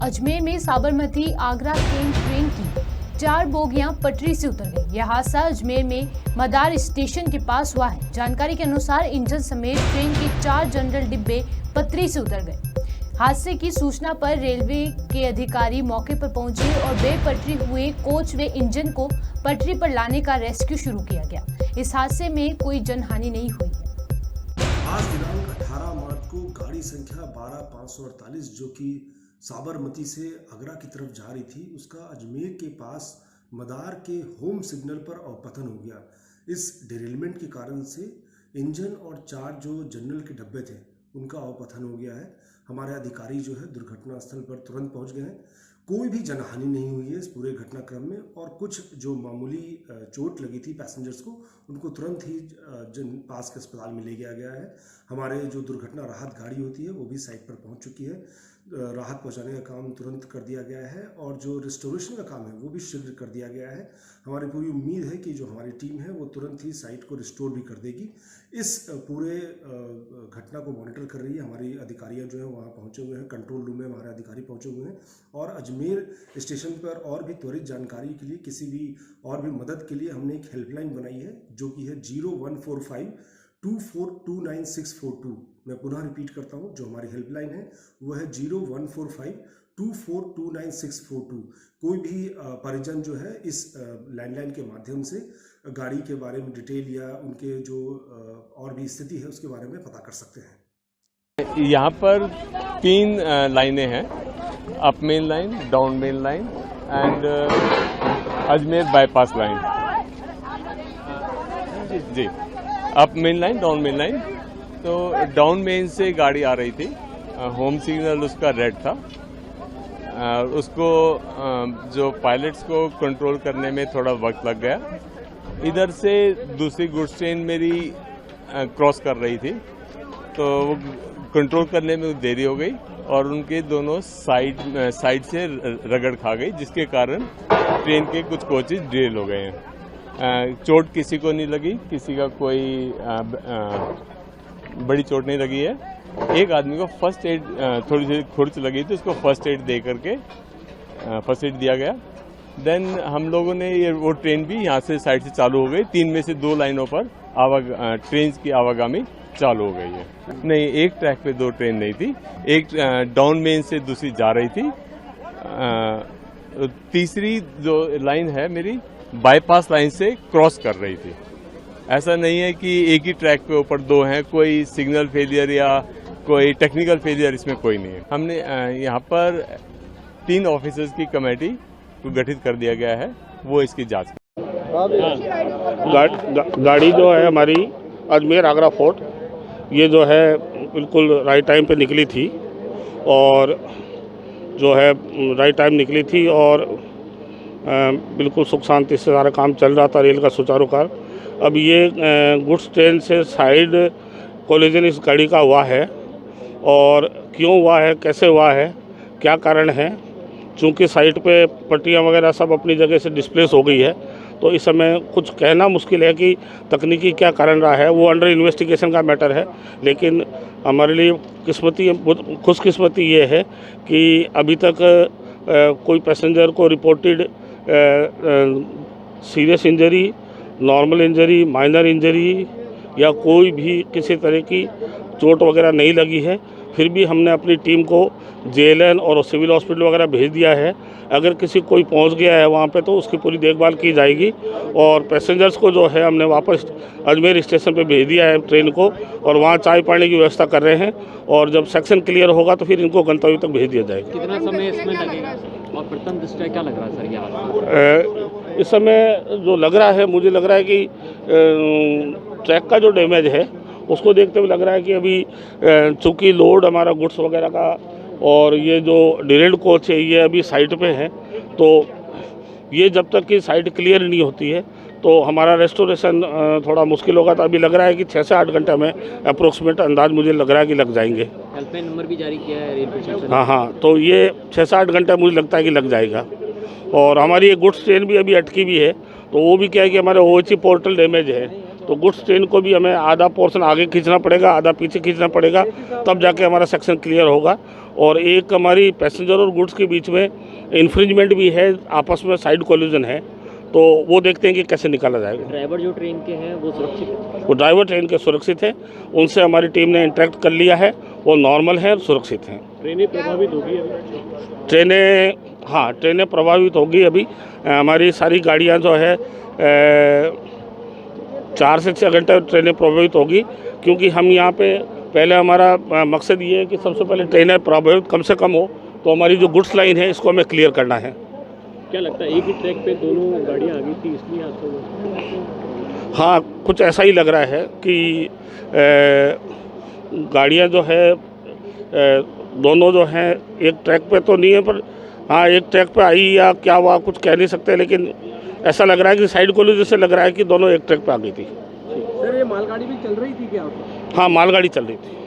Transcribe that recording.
अजमेर में साबरमती आगरा ट्रेन की 4 बोगियां पटरी से उतर गई। यह हादसा अजमेर में मदार स्टेशन के पास हुआ है। जानकारी के अनुसार इंजन समेत ट्रेन के 4 जनरल डिब्बे पटरी से उतर गए। हादसे की सूचना पर रेलवे के अधिकारी मौके पर पहुंचे और बेपटरी हुए कोच व इंजन को पटरी पर लाने का रेस्क्यू शुरू किया गया। इस हादसे में कोई जनहानि नहीं हुई है। आज दिनांक 18 मार्च को गाड़ी संख्या 12548 जो कि साबरमती से आगरा की तरफ जा रही थी, उसका अजमेर के पास मदार के होम सिग्नल पर अवपतन हो गया। इस डिरेलमेंट के कारण से इंजन और 4 जो जनरल के डब्बे थे उनका अवपतन हो गया है। हमारे अधिकारी जो है दुर्घटना स्थल पर तुरंत पहुंच गए हैं। कोई भी जनहानि नहीं हुई है इस पूरे घटनाक्रम में, और कुछ जो मामूली चोट लगी थी पैसेंजर्स को, उनको तुरंत ही पास के अस्पताल में ले गया है। हमारे जो दुर्घटना राहत गाड़ी होती है वो भी साइट पर पहुंच चुकी है। राहत पहुंचाने का काम तुरंत कर दिया गया है और जो रिस्टोरेशन का काम है वो भी शीघ्र कर दिया गया है। हमारी पूरी उम्मीद है कि जो हमारी टीम है वो तुरंत ही साइट को रिस्टोर भी कर देगी। इस पूरे घटना को मॉनिटर कर रही है हमारी अधिकारियां जो है वहाँ पहुँचे हुए हैं। कंट्रोल रूम में हमारे अधिकारी पहुँचे हुए हैं और अजमेर स्टेशन पर और भी त्वरित जानकारी के लिए, किसी भी और भी मदद के लिए हमने एक हेल्पलाइन बनाई है जो कि है 0145 2429 मैं पुनः रिपीट करता हूं, जो हमारी हेल्पलाइन है वो है 0145 2429 कोई भी परिजन जो है इस लैंडलाइन के माध्यम से गाड़ी के बारे में डिटेल या उनके जो और भी स्थिति है उसके बारे में पता कर सकते हैं। यहाँ पर 3 लाइनें हैं, up main line, down main line and Ajmer bypass line. जी, up main line, down main line. तो डाउन मेन से गाड़ी आ रही थी, होम सिग्नल उसका रेड था। उसको जो पायलट्स को कंट्रोल करने में थोड़ा वक्त लग गया। इधर से दूसरी गुड्स ट्रेन मेरी क्रॉस कर रही थी, तो वो कंट्रोल करने में देरी हो गई और उनके दोनों साइड से रगड़ खा गई, जिसके कारण ट्रेन के कुछ कोचेज डिरेल हो गए हैं। चोट किसी को नहीं लगी, किसी का कोई बड़ी चोट नहीं लगी है। एक आदमी को फर्स्ट एड, थोड़ी सी खुर्च लगी थी, उसको फर्स्ट एड दे करके फर्स्ट एड दिया गया। देन हम लोगों ने वो ट्रेन भी यहाँ से साइड से चालू हो गई। 3 में से 2 लाइनों पर ट्रेन की आवागमनी चालू हो गई है। नहीं, एक ट्रैक पे 2 ट्रेन नहीं थी, एक डाउन मेन से दूसरी जा रही थी। तीसरी जो लाइन है मेरी बाईपास लाइन से क्रॉस कर रही थी। ऐसा नहीं है कि एक ही ट्रैक पे ऊपर 2 हैं, कोई सिग्नल फेलियर या कोई टेक्निकल फेलियर इसमें कोई नहीं है। हमने यहाँ पर 3 ऑफिसर्स की कमेटी को गठित कर दिया गया है, वो इसकी जांच। गाड़ी जो है हमारी अजमेर आगरा फोर्ट, ये जो है बिल्कुल राइट टाइम पे निकली थी और जो है राइट टाइम निकली थी और बिल्कुल सुख शांति से सारा काम चल रहा था, रेल का सुचारू कार्य। अब ये गुड्स ट्रेन से साइड कोलिजन इस गाड़ी का हुआ है, और क्यों हुआ है, कैसे हुआ है, क्या कारण है, चूँकि साइड पे पट्टियाँ वगैरह सब अपनी जगह से डिस्प्लेस हो गई है, तो इस समय कुछ कहना मुश्किल है कि तकनीकी क्या कारण रहा है। वो अंडर इन्वेस्टिगेशन का मैटर है। लेकिन हमारे लिए खुशकिस्मती ये है कि अभी तक कोई पैसेंजर को reported serious injury, normal injury, minor injury या कोई भी किसी तरह की चोट वगैरह नहीं लगी है। फिर भी हमने अपनी टीम को जेएलएन और सिविल हॉस्पिटल वगैरह भेज दिया है। अगर किसी कोई पहुंच गया है वहां पे तो उसकी पूरी देखभाल की जाएगी, और पैसेंजर्स को जो है हमने वापस अजमेर स्टेशन पे भेज दिया है ट्रेन को, और वहां चाय पानी की व्यवस्था कर रहे हैं, और जब सेक्शन क्लियर होगा तो फिर इनको गंतव्य तक भेज दिया जाएगा। कितना समय इसमें लगेगा और प्रथम दृष्टया क्या लग रहा है सर ये? इस समय जो लग रहा है, मुझे लग रहा है कि ट्रैक का जो डैमेज है उसको देखते हुए लग रहा है कि अभी चूँकि लोड हमारा गुड्स वगैरह का और ये जो डिरेल्ड कोच है ये अभी साइड पे है, तो ये जब तक कि साइड क्लियर नहीं होती है तो हमारा रेस्टोरेशन थोड़ा मुश्किल होगा। तो अभी लग रहा है कि 6 से 8 घंटे में अप्रोक्सीमेट अंदाज मुझे लग रहा है कि लग जाएंगे। हेल्पलाइन नंबर भी जारी किया है रेल प्रशासन। हाँ, तो ये 6 से 8 घंटे मुझे लगता है कि लग जाएगा। और हमारी ये गुड्स ट्रेन भी अभी अटकी भी है, तो वो भी क्या है कि हमारे ओएचई पोर्टल डैमेज है, तो गुड्स ट्रेन को भी हमें आधा पोर्शन आगे खींचना पड़ेगा, आधा पीछे खींचना पड़ेगा, तब जाके हमारा सेक्शन क्लियर होगा। और एक हमारी पैसेंजर और गुड्स के बीच में इन्फ्रिंजमेंट भी है, आपस में साइड कोलिजन है, तो वो देखते हैं कि कैसे निकाला जाएगा। ड्राइवर जो ट्रेन के हैं वो सुरक्षित है? वो ड्राइवर ट्रेन के सुरक्षित है, उनसे हमारी टीम ने इंटरेक्ट कर लिया है, वो नॉर्मल है और सुरक्षित हैं। ट्रेनें प्रभावित होगी ट्रेनें प्रभावित होगी। अभी हमारी सारी गाड़ियाँ जो है 4 से 6 घंटे ट्रेनें प्रभावित होगी, क्योंकि हम यहाँ पे पहले हमारा मकसद ये है कि सबसे पहले ट्रेनें प्रभावित कम से कम हो, तो हमारी जो गुड्स लाइन है इसको हमें क्लियर करना है। क्या लगता है एक ही ट्रैक पे दोनों गाड़ियाँ आ गई थी इसलिए हादसा हुआ? हाँ, कुछ ऐसा ही लग रहा है कि गाड़ियाँ जो है दोनों जो हैं एक ट्रैक पे तो नहीं है, पर हाँ एक ट्रैक पे आई या क्या हुआ कुछ कह नहीं सकते, लेकिन ऐसा लग रहा है कि साइड कोलिजन से लग रहा है कि दोनों एक ट्रैक पे आ गई थी। सर ये मालगाड़ी भी चल रही थी क्या? हाँ, मालगाड़ी चल रही थी।